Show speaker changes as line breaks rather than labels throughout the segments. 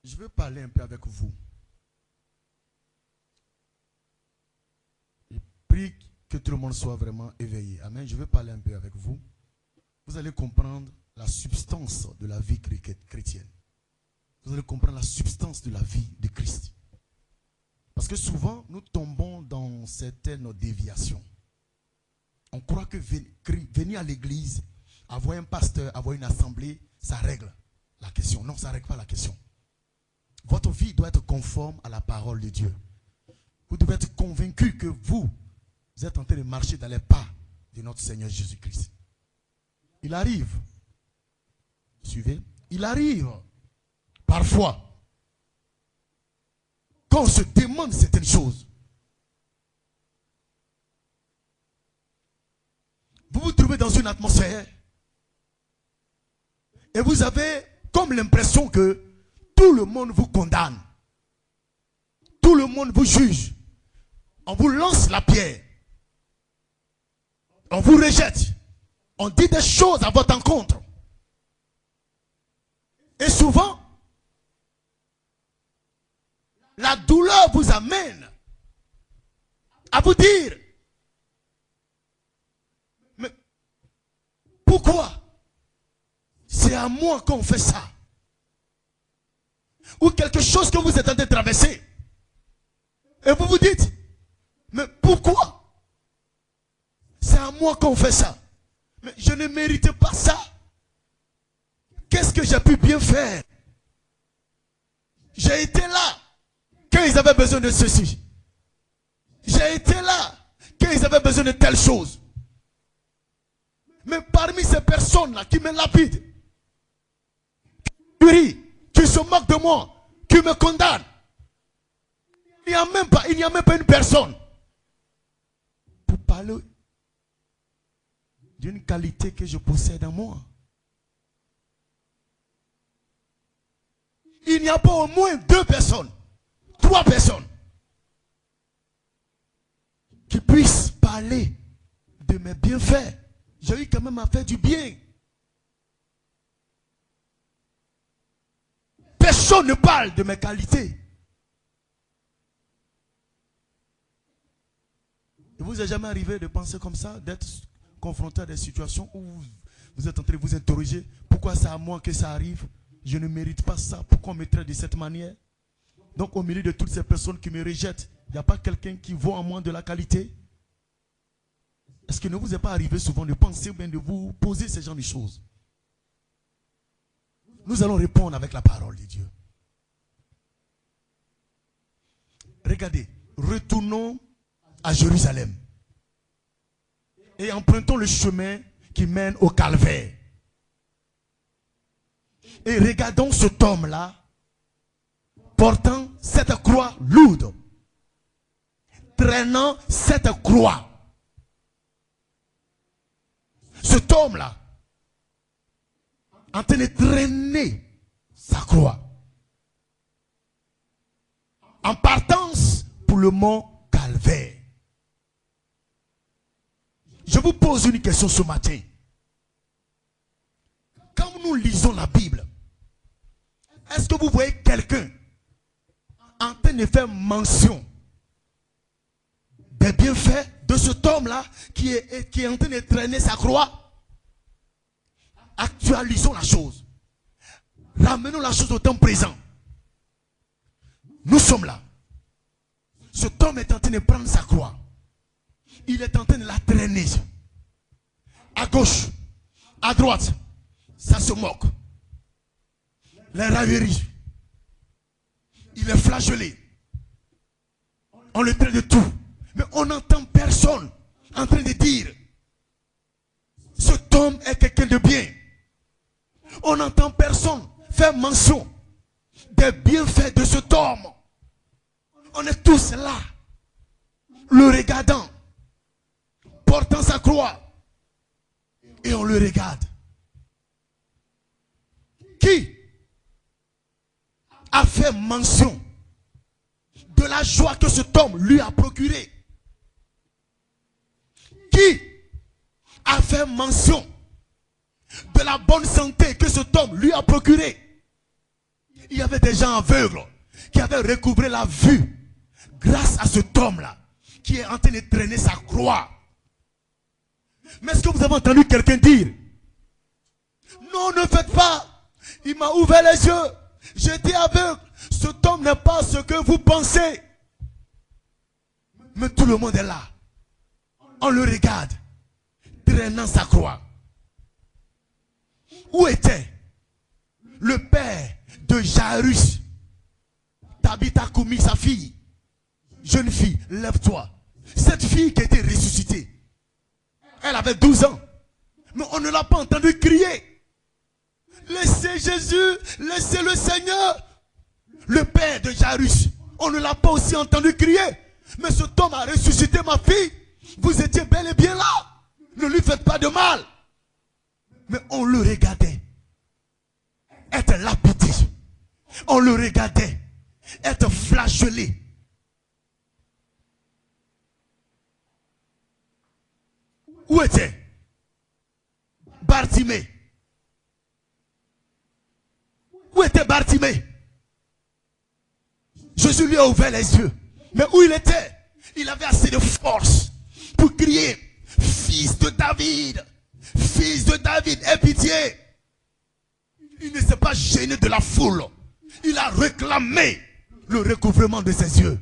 Je veux parler un peu avec vous. Je prie que tout le monde soit vraiment éveillé. Amen. Je veux parler un peu avec vous. Vous allez comprendre la substance de la vie chrétienne. Vous allez comprendre la substance de la vie de Christ. Parce que souvent, nous tombons dans certaines déviations. On croit que venir à l'église, avoir un pasteur, avoir une assemblée, ça règle la question. Non, ça ne règle pas la question. Votre vie doit être conforme à la parole de Dieu. Vous devez être convaincu que vous êtes en train de marcher dans les pas de notre Seigneur Jésus-Christ. Il arrive, suivez, il arrive parfois quand on se demande certaines choses. Vous vous trouvez dans une atmosphère et vous avez comme l'impression que tout le monde vous condamne. Tout le monde vous juge. On vous lance la pierre. On vous rejette. On dit des choses à votre encontre. Et souvent, la douleur vous amène à vous dire, mais pourquoi c'est à moi qu'on fait ça? Ou quelque chose que vous êtes en train de traverser. Et vous vous dites, mais pourquoi c'est à moi qu'on fait ça? Mais je ne mérite pas ça. Qu'est-ce que j'ai pu bien faire? J'ai été là quand ils avaient besoin de ceci. J'ai été là quand ils avaient besoin de telle chose. Mais parmi ces personnes-là qui me lapident, qui rient, qui se moquent de moi, qui me condamnent, il n'y a même pas une personne pour parler d'une qualité que je possède en moi. Il n'y a pas au moins 2 personnes, 3 personnes qui puissent parler de mes bienfaits. J'ai eu quand même à faire du bien. Personne ne parle de mes qualités. Il vous est jamais arrivé de penser comme ça, d'être confronté à des situations où vous êtes en train de vous interroger, pourquoi c'est à moi que ça arrive? Je ne mérite pas ça. Pourquoi on me traite de cette manière? Donc au milieu de toutes ces personnes qui me rejettent, il n'y a pas quelqu'un qui voit en moi de la qualité? Est-ce qu'il ne vous est pas arrivé souvent de penser ou bien de vous poser ce genre de choses? Nous allons répondre avec la parole de Dieu. Regardez, retournons à Jérusalem et empruntons le chemin qui mène au calvaire. Et regardons cet homme-là portant cette croix lourde, traînant cette croix. Cet homme-là, en train de traîner sa croix, en partance pour le mont Calvaire. Je vous pose une question ce matin. Quand nous lisons la Bible, est-ce que vous voyez quelqu'un en train de faire mention des bienfaits de cet homme-là qui est en train de traîner sa croix? Actualisons la chose. Ramenons la chose au temps présent. Nous sommes là. Cet homme est en train de prendre sa croix. Il est en train de la traîner. À gauche, à droite, ça se moque. Les railleries. Il est flagellé. On le traite de tout. Mais on n'entend personne en train de dire cet homme est quelqu'un de bien. On n'entend personne faire mention des bienfaits de cet homme. On est tous là, le regardant, portant sa croix, et on le regarde. Qui a fait mention de la joie que cet homme lui a procurée? Qui a fait mention de la bonne santé que cet homme lui a procurée? Il y avait des gens aveugles qui avaient recouvré la vue grâce à cet homme-là qui est en train de traîner sa croix. Mais est-ce que vous avez entendu quelqu'un dire: non, ne faites pas, il m'a ouvert les yeux, j'étais aveugle, cet homme n'est pas ce que vous pensez. Mais tout le monde est là, on le regarde traînant sa croix. Où était le père de Jairus? Tabitha Koumi, sa fille, jeune fille, lève-toi. Cette fille qui a été ressuscitée, elle avait 12 ans, mais on ne l'a pas entendu crier: laissez Jésus, laissez le Seigneur. Le père de Jairus, on ne l'a pas aussi entendu crier: mais cet homme a ressuscité ma fille, vous étiez bel et bien là, ne lui faites pas de mal. Mais on le regardait être lapidé, on le regardait être flagellé. Où était Bartimée? Où était Bartimée? Jésus lui a ouvert les yeux. Mais où il était? Il avait assez de force pour crier: fils de David, fils de David, aie pitié. Il ne s'est pas gêné de la foule. Il a réclamé le recouvrement de ses yeux.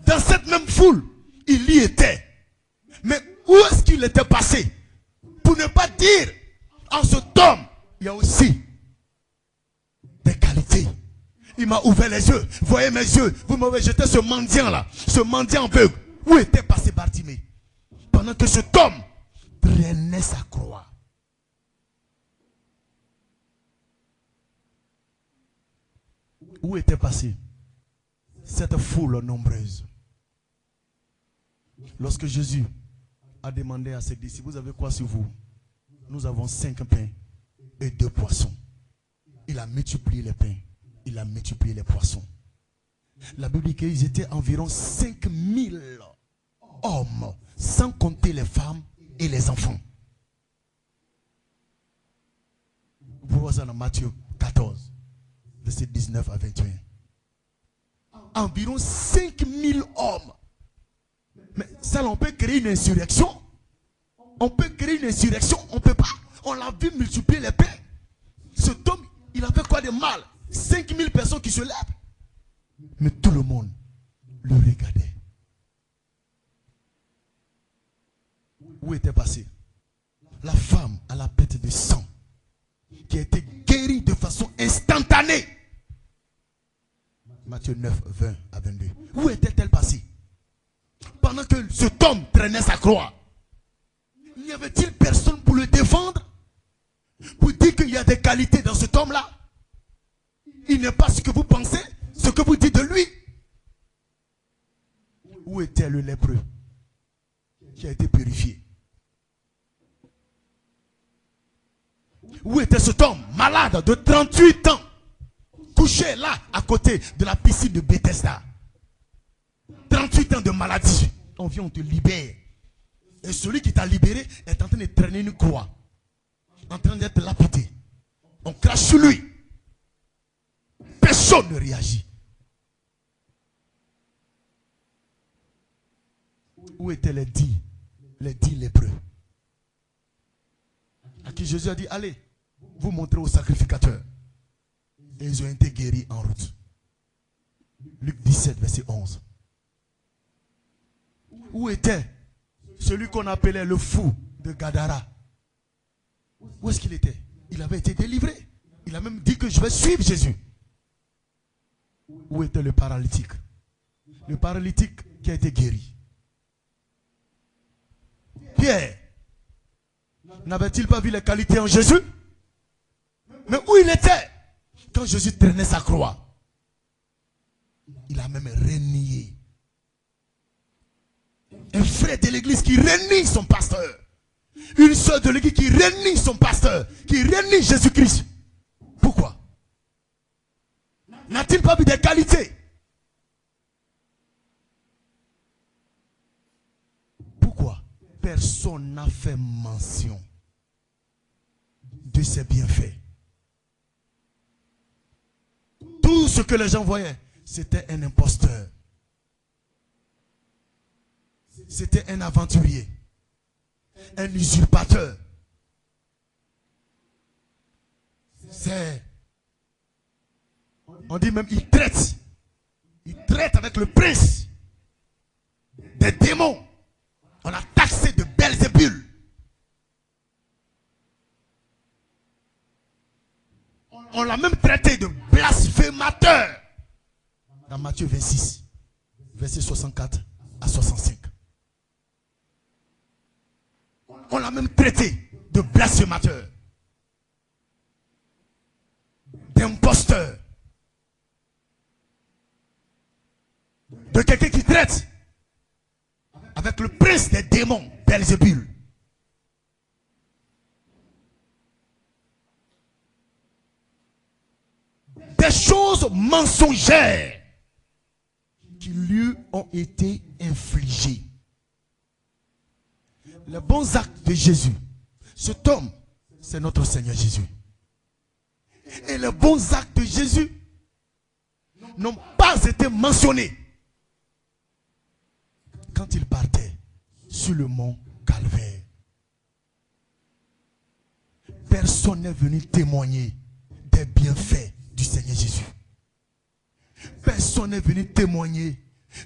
Dans cette même foule, il y était. Mais où est-ce qu'il était passé? Pour ne pas dire, en cet homme, il y a aussi des qualités. Il m'a ouvert les yeux. Voyez mes yeux. Vous m'avez jeté ce mendiant là. Ce mendiant aveugle. Où était passé Bartimée? Pendant que cet homme traînait sa croix. Où était passé cette foule nombreuse? Lorsque Jésus a demandé à ses disciples: vous avez quoi sur vous? Nous avons 5 pains et 2 poissons. Il a multiplié les pains, il a multiplié les poissons. La Bible dit qu'ils étaient environ 5000 hommes, sans compter les femmes et les enfants. Vous voyez ça dans Matthieu 14, verset 19 à 21. Environ 5000 hommes. Mais ça, on peut créer une insurrection. On peut créer une insurrection. On ne peut pas. On l'a vu multiplier les pains. Cet homme, il a fait quoi de mal? 5000 personnes qui se lèvent. Mais tout le monde le regardait. Où était passé la femme à la perte de sang, qui a été guérie de façon instantanée? Matthieu 9, 20 à 22. Où était-elle passée? Pendant que cet homme traînait sa croix, n'y avait-il personne pour le défendre? Pour dire qu'il y a des qualités dans cet homme-là? Il n'est pas ce que vous pensez, ce que vous dites de lui. Où était le lépreux qui a été purifié? Où était cet homme malade de 38 ans, couché là à côté de la piscine de Bethesda? 38 ans de maladie. On vient, on te libère. Et celui qui t'a libéré est en train de traîner une croix, en train d'être lapidé. On crache sur lui. Personne ne réagit. Où étaient les 10 lépreux, à qui Jésus a dit: allez, vous montrez au sacrificateur. Et ils ont été guéris en route. Luc 17, verset 11. Où était celui qu'on appelait le fou de Gadara? Où est-ce qu'il était? Il avait été délivré. Il a même dit que je vais suivre Jésus. Où était le paralytique? Le paralytique qui a été guéri. Pierre, n'avait-il pas vu les qualités en Jésus? Mais où il était quand Jésus traînait sa croix? Il a même renié. Un frère de l'église qui renie son pasteur. Une soeur de l'église qui renie son pasteur. Qui renie Jésus-Christ. Pourquoi? N'a-t-il pas vu des qualités? Pourquoi personne n'a fait mention de ses bienfaits? ce que les gens voyaient, c'était un imposteur. C'était un aventurier. Un usurpateur. On dit même, il traite. Il traite avec le prince des démons. On l'a taxé de Belzébul. On l'a même traité de blasphémateur. Dans Matthieu 26, verset 64 à 65. On l'a même traité de blasphémateur, d'imposteur, de quelqu'un qui traite avec le prince des démons, Belzébul. Des choses mensongères qui lui ont été infligées. Les bons actes de Jésus, cet homme, c'est notre Seigneur Jésus. Et les bons actes de Jésus n'ont pas été mentionnés quand il partait sur le mont Calvaire. Personne n'est venu témoigner des bienfaits du Seigneur Jésus. Personne n'est venu témoigner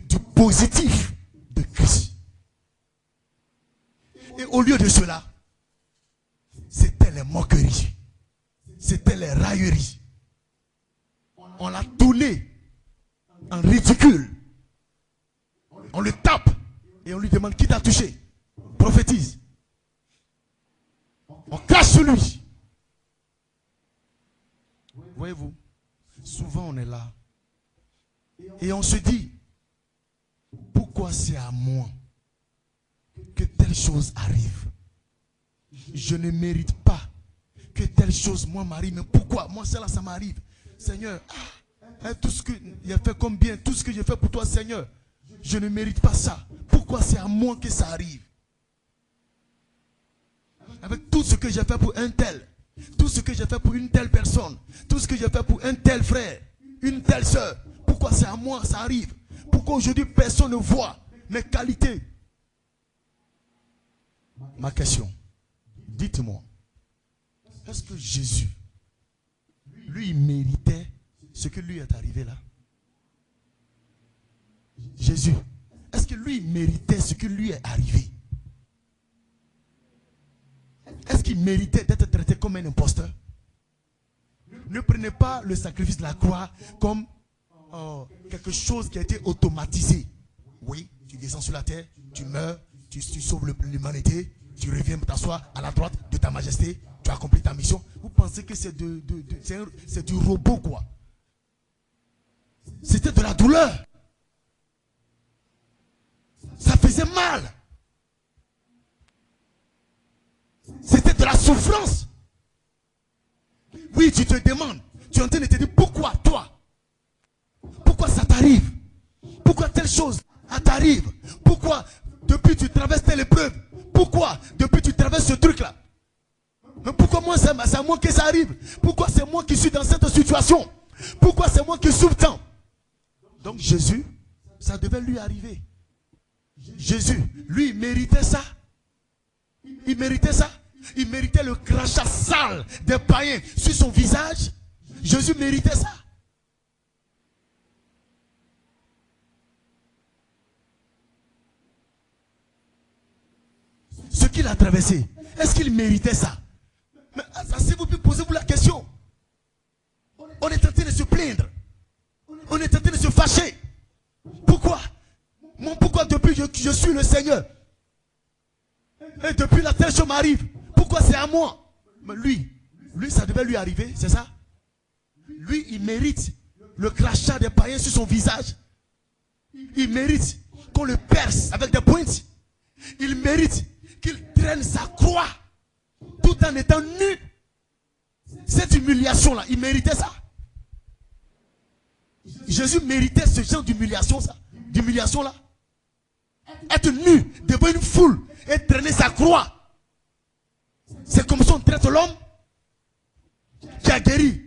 du positif de Christ. Et au lieu de cela, c'était les moqueries, c'était les railleries. On l'a tourné en ridicule. On le tape et on lui demande qui t'a touché. Prophétise. On crache sur lui. Voyez-vous, souvent on est là et on se dit, pourquoi c'est à moi que telle chose arrive? Je ne mérite pas que telle chose moi m'arrive, mais pourquoi moi cela ça m'arrive? Seigneur, tout ce que j'ai fait comme bien, tout ce que j'ai fait pour toi Seigneur, je ne mérite pas ça. Pourquoi c'est à moi que ça arrive? Avec tout ce que j'ai fait pour un tel, tout ce que j'ai fait pour une telle personne, tout ce que j'ai fait pour un tel frère, une telle soeur, pourquoi c'est à moi ça arrive? Pourquoi aujourd'hui personne ne voit mes qualités? Ma question, dites-moi, est-ce que Jésus, lui, méritait ce que lui est arrivé là? Jésus, est-ce que lui méritait ce que lui est arrivé? Est-ce qu'il méritait d'être traité comme un imposteur? Ne prenez pas le sacrifice de la croix comme quelque chose qui a été automatisé. Oui, tu descends sur la terre, tu meurs, tu sauves l'humanité, tu reviens t'asseoir à la droite de ta majesté, tu as accompli ta mission. Vous pensez que c'est du robot quoi? C'était de la douleur. Ça faisait mal. C'était de la souffrance. Oui, tu te demandes, tu es en train de te dire pourquoi toi? Pourquoi ça t'arrive? Pourquoi telle chose t'arrive? Pourquoi depuis tu traverses telle épreuve? Pourquoi depuis tu traverses ce truc là? Mais pourquoi moi c'est à moi que ça arrive? Pourquoi c'est moi qui suis dans cette situation? Pourquoi c'est moi qui souffre tant? Donc Jésus, ça devait lui arriver. Jésus, lui, il méritait ça. Il méritait ça. Il méritait le crachat sale des païens sur son visage. Jésus méritait ça. Ce qu'il a traversé, est-ce qu'il méritait ça? Mais si vous posez-vous la question. On est en train de se plaindre. On est en train de se fâcher. Pourquoi? Pourquoi depuis que je suis le Seigneur? Et depuis la telle chose m'arrive. Pourquoi c'est à moi? Mais lui, ça devait lui arriver, c'est ça? Lui, il mérite le crachat des païens sur son visage. Il mérite qu'on le perce avec des pointes. Il mérite qu'il traîne sa croix tout en étant nu. Cette humiliation-là, il méritait ça. Jésus méritait ce genre d'humiliation-là. Être nu devant une foule et traîner sa croix. C'est comme ça on traite l'homme qui a guéri.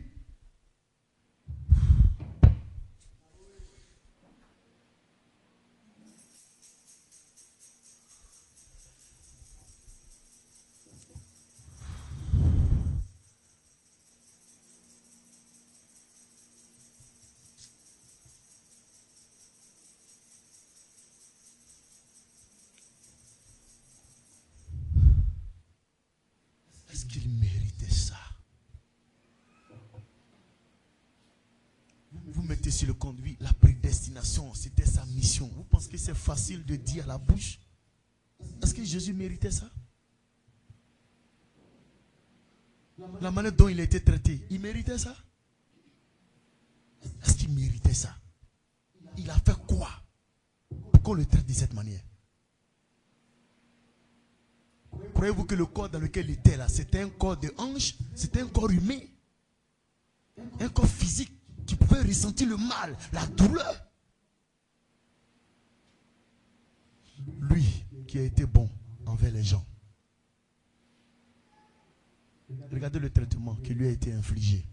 c'était sur le conduit. La prédestination, c'était sa mission. Vous pensez que c'est facile de dire à la bouche? Est-ce que Jésus méritait ça? La manière dont il a été traité, il méritait ça? Est-ce qu'il méritait ça? Il a fait quoi pour qu'on le traite de cette manière? Croyez-vous que le corps dans lequel il était là, c'était un corps de ange? C'était un corps humain? Un corps physique qui pouvait ressentir le mal, la douleur? Lui qui a été bon envers les gens. Regardez le traitement qui lui a été infligé.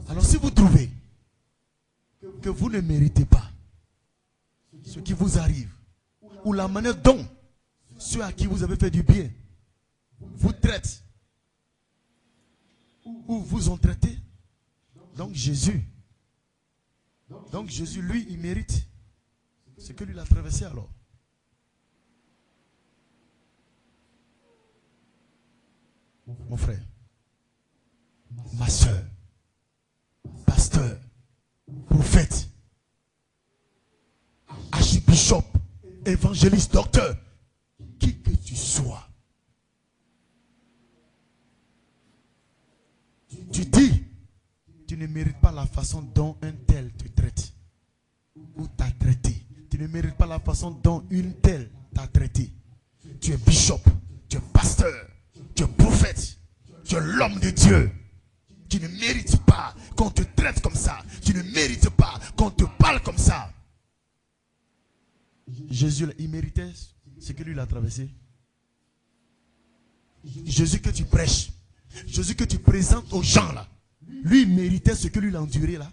Alors si vous trouvez que vous ne méritez pas ce qui vous arrive, ou la manière dont ceux à qui vous avez fait du bien vous traitent, ou vous ont traité, donc Jésus, lui, il mérite ce que lui il a traversé alors. Mon frère, ma soeur, pasteur, prophète, archibishop, évangéliste, docteur, qui que tu sois, tu dis, tu ne mérites pas la façon dont un tel te traite ou t'a traité. Tu ne mérites pas la façon dont une telle t'a traité. Tu es bishop, tu es pasteur, tu es prophète, tu es l'homme de Dieu. Tu ne mérites pas qu'on te traite comme ça. Tu ne mérites pas qu'on te parle comme ça. Jésus, il méritait ce que lui il a traversé. Jésus que tu prêches, Jésus que tu présentes aux gens là, lui il méritait ce que lui il a enduré là.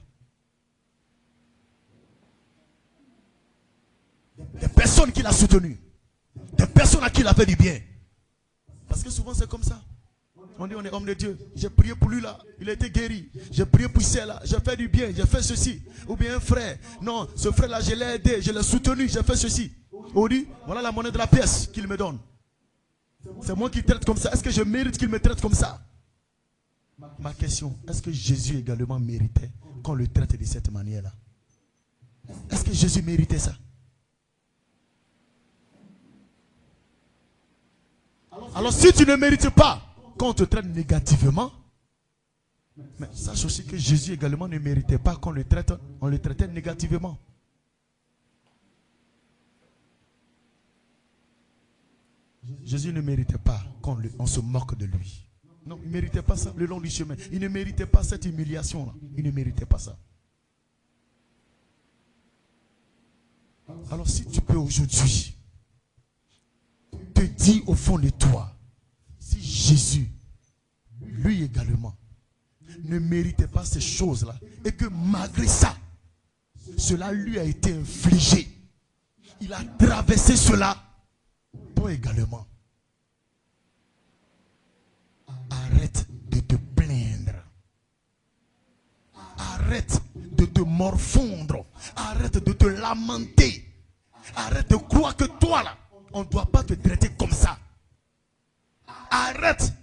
Des personnes qui l'ont soutenu, des personnes à qui il a fait du bien. Parce que souvent c'est comme ça. On dit on est homme de Dieu. J'ai prié pour lui là, il a été guéri. J'ai prié pour celle là, j'ai fait du bien, j'ai fait ceci. Ou bien un frère, non, ce frère là je l'ai aidé, je l'ai soutenu, j'ai fait ceci. On dit, voilà la monnaie de la pièce qu'il me donne. C'est moi qui traite comme ça. Est-ce que je mérite qu'il me traite comme ça? Ma question, est-ce que Jésus également méritait qu'on le traite de cette manière là? Est-ce que Jésus méritait ça? Alors si tu ne mérites pas qu'on te traite négativement, mais sache aussi que Jésus également ne méritait pas qu'on le traite, on le traitait négativement. Jésus ne méritait pas qu'on se moque de lui. Non, il ne méritait pas ça le long du chemin. Il ne méritait pas cette humiliation-là. Il ne méritait pas ça. Alors si tu peux aujourd'hui te dire au fond de toi, si Jésus, lui également, ne méritait pas ces choses-là, et que malgré ça, cela lui a été infligé, il a traversé cela, toi également, arrête de te plaindre, arrête de te morfondre, arrête de te lamenter, arrête de croire que toi là, on ne doit pas te traiter comme ça. Arrête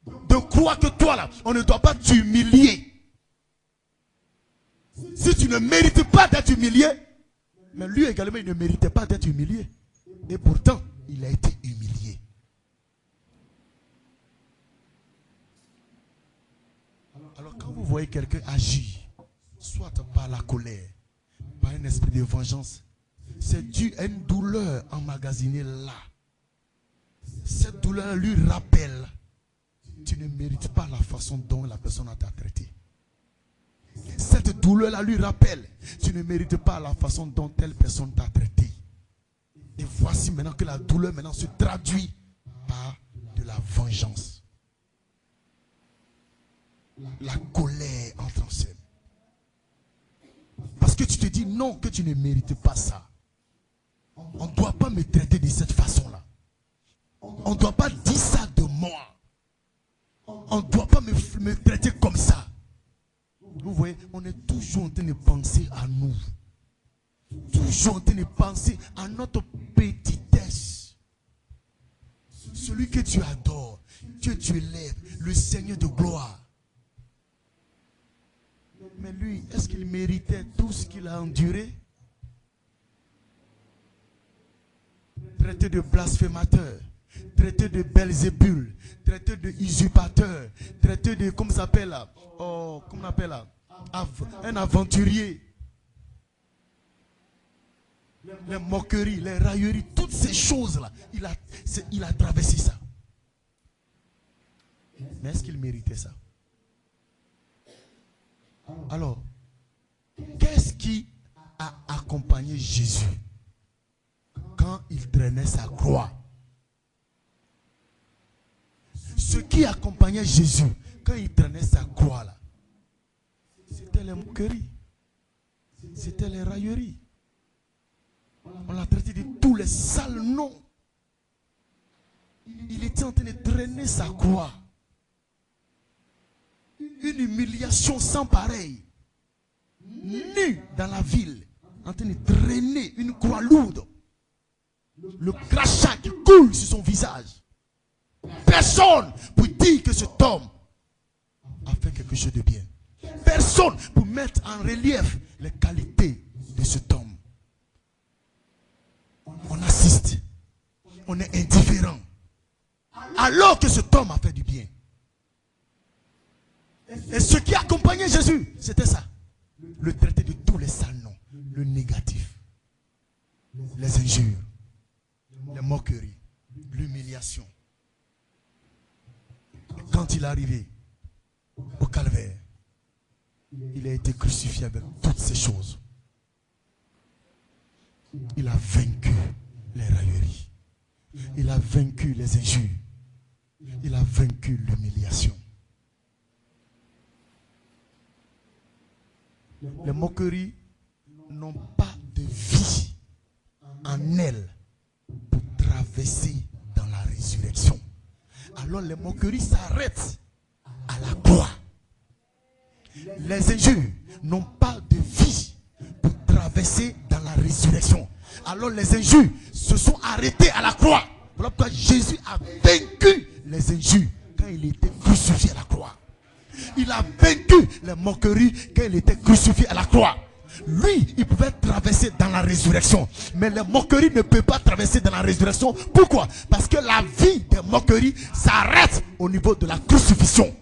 de croire que toi là, on ne doit pas t'humilier. Si tu ne mérites pas d'être humilié, mais lui également il ne méritait pas d'être humilié. Et pourtant, il a été humilié. Alors quand vous voyez quelqu'un agir, soit par la colère, par un esprit de vengeance, c'est dû à une douleur emmagasinée là. Cette douleur lui rappelle, tu ne mérites pas la façon dont la personne t'a traité. Cette douleur-là lui rappelle, tu ne mérites pas la façon dont telle personne t'a traité. Et voici maintenant que la douleur maintenant se traduit par de la vengeance. La colère entre en scène. Parce que tu te dis non, que tu ne mérites pas ça. On ne doit pas me traiter de cette façon-là. On ne doit pas dire ça de moi. On ne doit pas me traiter comme ça. Vous voyez, on est toujours en train de penser à nous. Toujours en train de penser à notre petitesse. Celui que tu adores, que tu élèves, le Seigneur de gloire. lui, est-ce qu'il méritait tout ce qu'il a enduré? Traité de blasphémateur, traité de Belzébul, traité de usurpateur, traité de, comment ça s'appelle là? Oh, comment on appelle là? Un aventurier. Les moqueries, les railleries, toutes ces choses-là, il a traversé ça. Mais est-ce qu'il méritait ça? Alors, qu'est-ce qui a accompagné Jésus quand il traînait sa croix? Ce qui accompagnait Jésus quand il traînait sa croix là, c'était les moqueries, c'était les railleries. On l'a traité de tous les sales noms. Il était en train de traîner sa croix. Une humiliation sans pareil. Nu dans la ville, en train de traîner une croix lourde. Le crachat qui coule sur son visage. Personne pour dire que cet homme a fait quelque chose de bien. Personne pour mettre en relief les qualités de cet homme. On assiste, on est indifférent, alors que cet homme a fait du bien. Et ce qui accompagnait Jésus, c'était ça. Le traité de tous les sales noms, le négatif, les injures, les moqueries, l'humiliation. Quand il est arrivé au calvaire, il a été crucifié avec toutes ces choses. Il a vaincu les railleries. Il a vaincu les injures. Il a vaincu l'humiliation. Les moqueries n'ont pas de vie en elles pour traverser dans la résurrection. Alors les moqueries s'arrêtent à la croix. Les injures n'ont pas de vie pour traverser dans la résurrection. Alors les injures se sont arrêtés à la croix. Voilà pourquoi Jésus a vaincu les injures quand il était crucifié à la croix. Il a vaincu les moqueries quand il était crucifié à la croix. Lui, il pouvait traverser dans la résurrection. Mais les moqueries ne peuvent pas traverser dans la résurrection. Pourquoi? Parce que la vie des moqueries s'arrête au niveau de la crucifixion.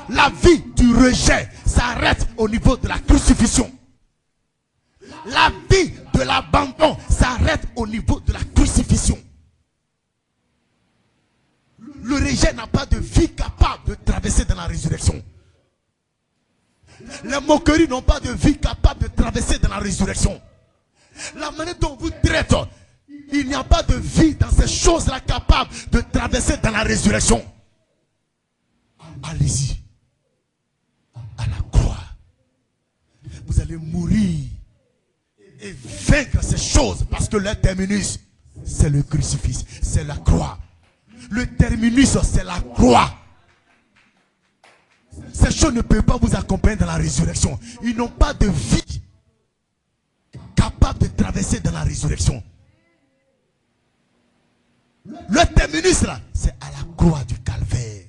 La vie du rejet s'arrête au niveau de la crucifixion. La vie de l'abandon s'arrête au niveau de la crucifixion. Le rejet n'a pas de vie capable de traverser dans la résurrection. Les moqueries n'ont pas de vie capable de traverser dans la résurrection. La manière dont vous traitez, il n'y a pas de vie dans ces choses-là capables de traverser dans la résurrection. Allez-y. À la croix. Vous allez mourir et vaincre ces choses parce que le terminus, c'est le crucifix, c'est la croix. Le terminus, c'est la croix. Ces choses ne peuvent pas vous accompagner dans la résurrection. Ils n'ont pas de vie capable de traverser dans la résurrection. Le terminus là, c'est à la croix du calvaire.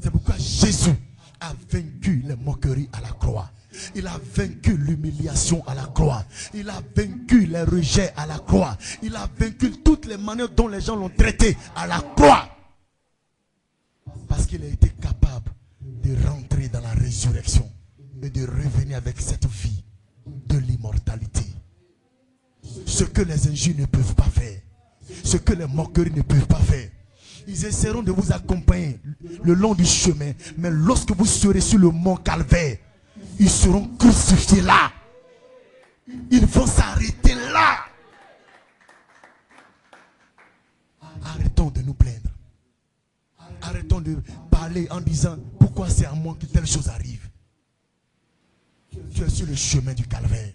C'est pourquoi Jésus a vaincu les moqueries à la croix. Il a vaincu l'humiliation à la croix. Il a vaincu les rejets à la croix. Il a vaincu toutes les manières dont les gens l'ont traité à la croix. Parce qu'il a été capable de rentrer dans la résurrection et de revenir avec cette vie de l'immortalité. Ce que les injures ne peuvent pas faire. Ce que les moqueries ne peuvent pas faire. Ils essaieront de vous accompagner le long du chemin. Mais lorsque vous serez sur le mont Calvaire, ils seront crucifiés là. Ils vont s'arrêter là. Arrêtons de nous plaindre. Arrêtons de parler en disant pourquoi c'est à moi que telle chose arrive. Tu es sur le chemin du calvaire.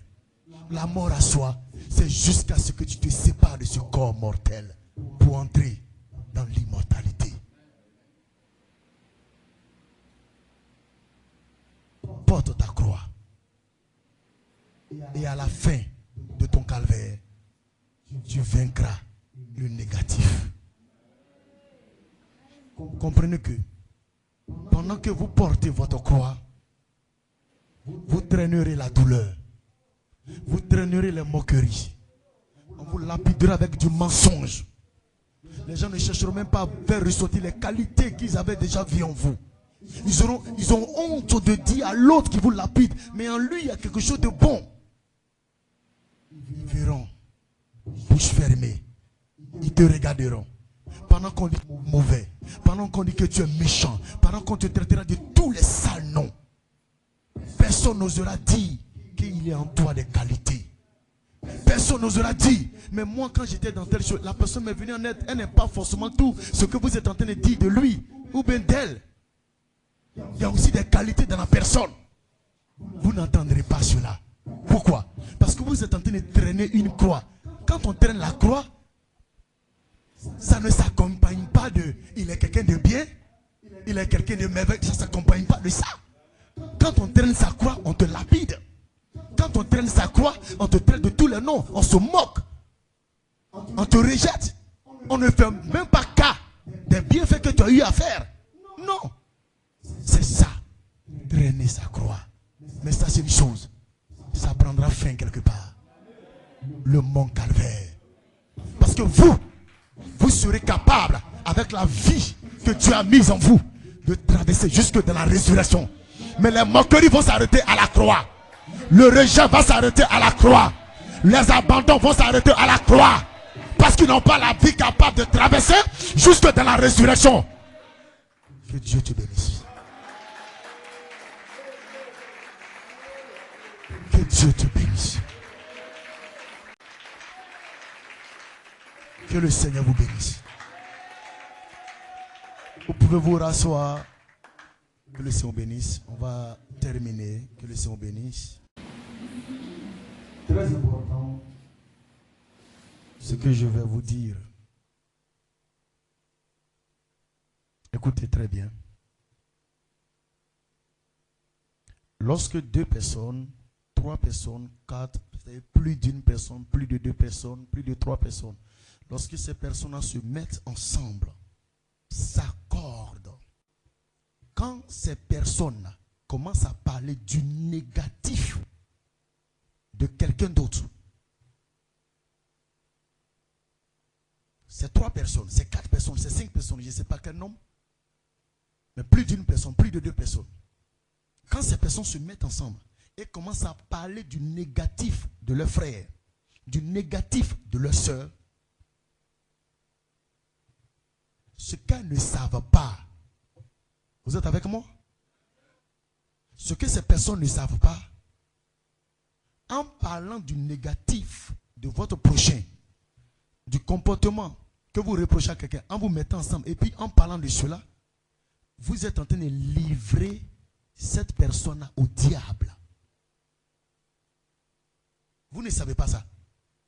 La mort à soi, c'est jusqu'à ce que tu te sépares de ce corps mortel pour entrer dans l'immortalité. Porte ta croix. Et à la fin de ton calvaire, tu vaincras le négatif. Comprenez que pendant pendant que vous portez votre croix, vous traînerez la douleur. Vous traînerez les moqueries. On vous lapidera avec du mensonge. Les gens ne chercheront même pas à faire ressortir les qualités qu'ils avaient déjà vues en vous. Ils ont honte de dire à l'autre qui vous lapide, mais en lui il y a quelque chose de bon. Ils verront, bouche fermée. Ils te regarderont. Pendant qu'on dit mauvais, pendant qu'on dit que tu es méchant, pendant qu'on te traitera de tous les sales noms, personne n'osera dire qu'il y a en toi des qualités. Personne n'osera dire, mais moi quand j'étais dans telle chose, la personne m'est venue en aide. Elle n'est pas forcément tout ce que vous êtes en train de dire de lui ou bien d'elle. Il y a aussi des qualités dans la personne. Vous n'entendrez pas cela. Pourquoi? Parce que vous êtes en train de traîner une croix. Quand on traîne la croix, ça ne s'accompagne pas de il est quelqu'un de bien, il est quelqu'un de merveilleux. Ça ne s'accompagne pas de ça. Quand on traîne sa croix, on te lapide. Quand on traîne sa croix, on te traite de tous les noms. On se moque. On te rejette. On ne fait même pas cas des bienfaits que tu as eu à faire. Non. C'est ça. Traîner sa croix. Mais ça, c'est une chose. Ça prendra fin quelque part. Le mont Calvaire. Parce que vous serez capable, avec la vie que Dieu a mise en vous, de traverser jusque dans la résurrection. Mais les moqueries vont s'arrêter à la croix. Le rejet va s'arrêter à la croix. Les abandons vont s'arrêter à la croix. Parce qu'ils n'ont pas la vie capable de traverser jusque dans la résurrection. Que Dieu te bénisse. Que Dieu te bénisse. Que le Seigneur vous bénisse. Vous pouvez vous rasseoir. Que le Seigneur bénisse. On va terminer. Que le Seigneur bénisse. Très important ce que je vais vous dire. Écoutez très bien. Lorsque 2 personnes, 3 personnes, 4, plus d'une personne, plus de 2 personnes, plus de 3 personnes, lorsque ces personnes se mettent ensemble, s'accordent, quand ces personnes commencent à parler du négatif de quelqu'un d'autre, c'est 3 personnes, c'est 4 personnes, c'est 5 personnes, je ne sais pas quel nombre, mais plus d'une personne, plus de 2 personnes. Quand ces personnes se mettent ensemble et commencent à parler du négatif de leur frère, du négatif de leur soeur, ce qu'elles ne savent pas, vous êtes avec moi? Ce que ces personnes ne savent pas, en parlant du négatif de votre prochain, du comportement que vous reprochez à quelqu'un, en vous mettant ensemble et puis en parlant de cela, vous êtes en train de livrer cette personne au diable. Vous ne savez pas ça.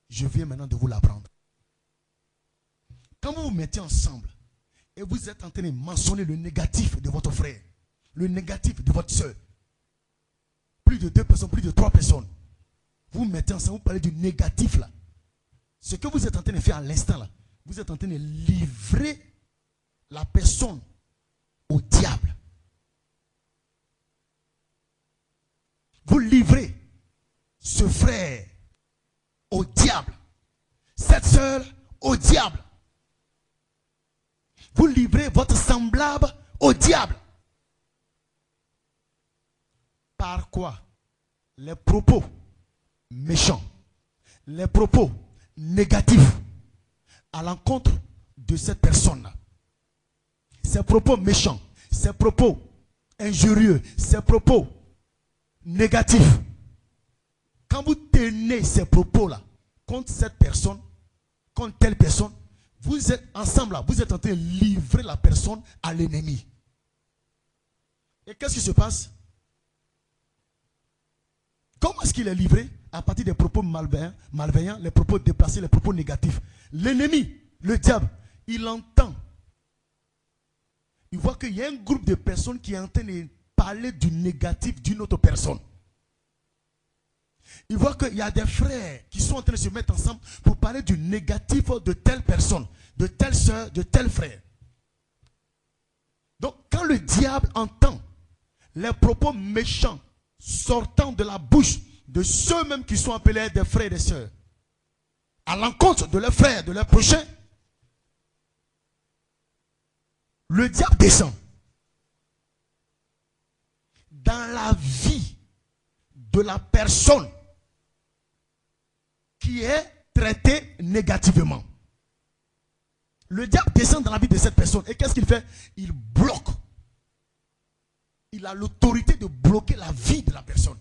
Je viens maintenant de vous l'apprendre. Quand vous vous mettez ensemble et vous êtes en train de mentionner le négatif de votre frère, le négatif de votre soeur, plus de 2 personnes, plus de 3 personnes, vous mettez ensemble, vous parlez du négatif là. Ce que vous êtes en train de faire à l'instant là, vous êtes en train de livrer la personne au diable. Vous livrez ce frère au diable, cette sœur au diable. Vous livrez votre semblable au diable. Par quoi? Les propos méchants, les propos négatifs à l'encontre de cette personne-là. Ces propos méchants, ces propos injurieux, ces propos négatifs. Quand vous tenez ces propos-là contre cette personne, contre telle personne, vous êtes ensemble là, vous êtes en train de livrer la personne à l'ennemi. Et qu'est-ce qui se passe? Comment est-ce qu'il est livré? À partir des propos malveillants, les propos déplacés, les propos négatifs. L'ennemi, le diable, il entend. Il voit qu'il y a un groupe de personnes qui est en train de parler du négatif d'une autre personne. Il voit qu'il y a des frères qui sont en train de se mettre ensemble pour parler du négatif de telle personne, de telle soeur, de tel frère. Donc, quand le diable entend les propos méchants sortant de la bouche de ceux-mêmes qui sont appelés des frères et des sœurs, à l'encontre de leurs frères, de leurs prochains, le diable descend dans la vie de la personne qui est traitée négativement. Le diable descend dans la vie de cette personne. Et qu'est-ce qu'il fait? Il bloque. Il a l'autorité de bloquer la vie de la personne.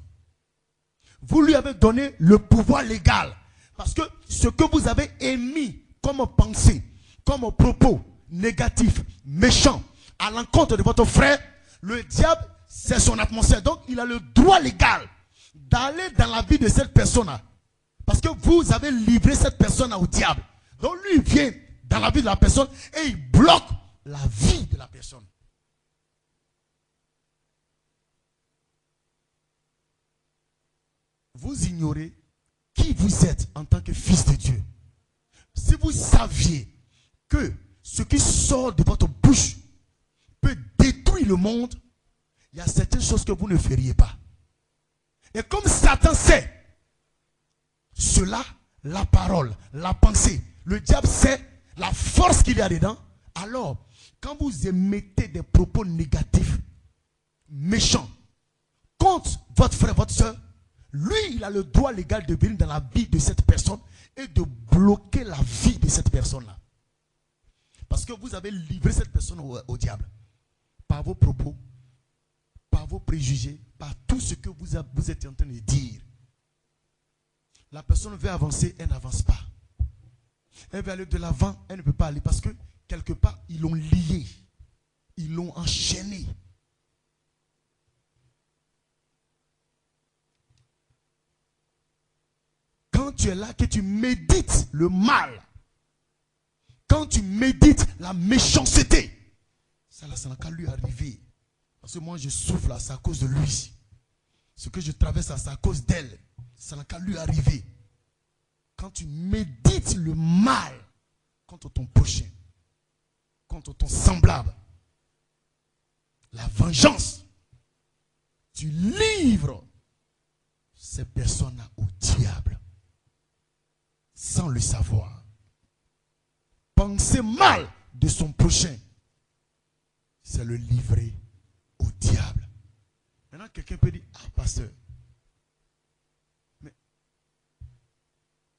Vous lui avez donné le pouvoir légal. Parce que ce que vous avez émis comme pensée, comme propos négatifs, méchants, à l'encontre de votre frère, le diable, c'est son atmosphère. Donc, il a le droit légal d'aller dans la vie de cette personne-là. Parce que vous avez livré cette personne au diable. Donc, lui, il vient dans la vie de la personne et il bloque la vie de la personne. Vous ignorez qui vous êtes en tant que fils de Dieu. Si vous saviez que ce qui sort de votre bouche peut détruire le monde, il y a certaines choses que vous ne feriez pas. Et comme Satan sait cela, la parole, la pensée, le diable sait la force qu'il y a dedans, alors quand vous émettez des propos négatifs, méchants, contre votre frère, votre soeur, lui, il a le droit légal de venir dans la vie de cette personne et de bloquer la vie de cette personne-là. Parce que vous avez livré cette personne au diable. Par vos propos, par vos préjugés, par tout ce que vous êtes en train de dire. La personne veut avancer, elle n'avance pas. Elle veut aller de l'avant, elle ne peut pas aller parce que quelque part, ils l'ont lié. Ils l'ont enchaîné. Quand tu es là, que tu médites le mal, quand tu médites la méchanceté, ça n'a qu'à lui arriver. Parce que moi, je souffre là, c'est à cause de lui. Ce que je traverse là, c'est à cause d'elle. Ça n'a qu'à lui arriver. Quand tu médites le mal contre ton prochain, contre ton semblable, la vengeance, tu livres ces personnes-là au diable. Sans le savoir. Penser mal de son prochain, c'est le livrer au diable. Maintenant, quelqu'un peut dire, ah, pasteur, mais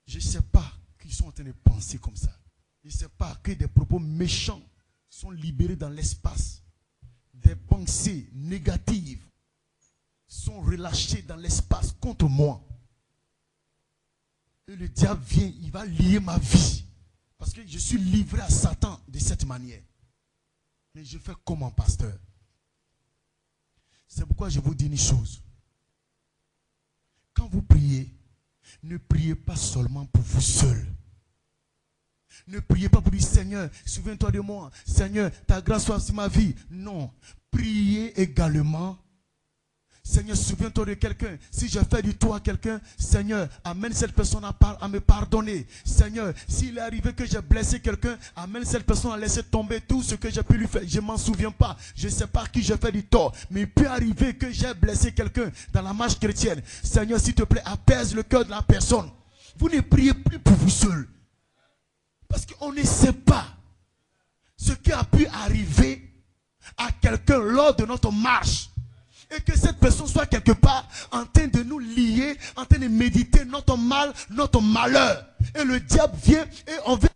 je ne sais pas qu'ils sont en train de penser comme ça. Je ne sais pas que des propos méchants sont libérés dans l'espace. Des pensées négatives sont relâchées dans l'espace contre moi. Et le diable vient, il va lier ma vie. Parce que je suis livré à Satan de cette manière. Mais je fais comment, pasteur? C'est pourquoi je vous dis une chose. Quand vous priez, ne priez pas seulement pour vous seul. Ne priez pas pour dire, Seigneur, souviens-toi de moi. Seigneur, ta grâce soit sur ma vie. Non. Priez également. Seigneur, souviens-toi de quelqu'un. Si j'ai fait du tort à quelqu'un, Seigneur, amène cette personne à me pardonner. Seigneur, s'il est arrivé que j'ai blessé quelqu'un, amène cette personne à laisser tomber tout ce que j'ai pu lui faire. Je ne m'en souviens pas. Je ne sais pas qui j'ai fait du tort. Mais il peut arriver que j'ai blessé quelqu'un dans la marche chrétienne. Seigneur, s'il te plaît, apaise le cœur de la personne. Vous ne priez plus pour vous seul. Parce qu'on ne sait pas ce qui a pu arriver à quelqu'un lors de notre marche. Et que cette personne soit quelque part en train de nous lier, en train de méditer notre mal, notre malheur. Et le diable vient et on veut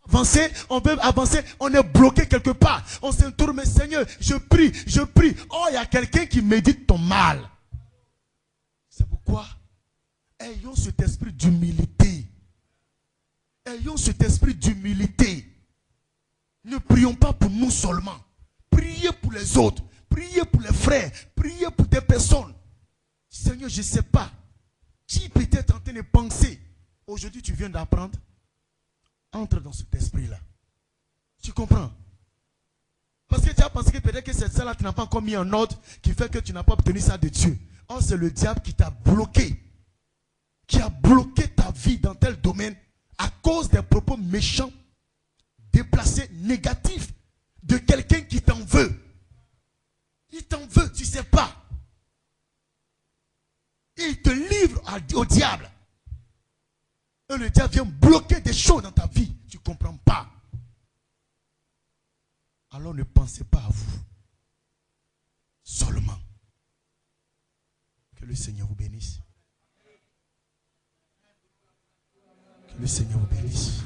avancer, on est bloqué quelque part. On s'entoure, mais Seigneur, je prie. Oh, il y a quelqu'un qui médite ton mal. C'est pourquoi, ayons cet esprit d'humilité. Ayons cet esprit d'humilité. Ne prions pas pour nous seulement. Priez pour les autres. Priez pour les frères, priez pour des personnes. Seigneur, je ne sais pas qui peut être en train de penser. Aujourd'hui, tu viens d'apprendre. Entre dans cet esprit-là. Tu comprends? Parce que tu as pensé que peut-être que cette salle-là, tu n'as pas encore mis en ordre, qui fait que tu n'as pas obtenu ça de Dieu. Or, c'est le diable qui t'a bloqué. Qui a bloqué ta vie dans tel domaine à cause des propos méchants, déplacés, négatifs de quelqu'un qui t'en veut. Et le diable vient bloquer des choses dans ta vie. Tu ne comprends pas. Alors ne pensez pas à vous. Seulement. Que le Seigneur vous bénisse. Que le Seigneur vous bénisse.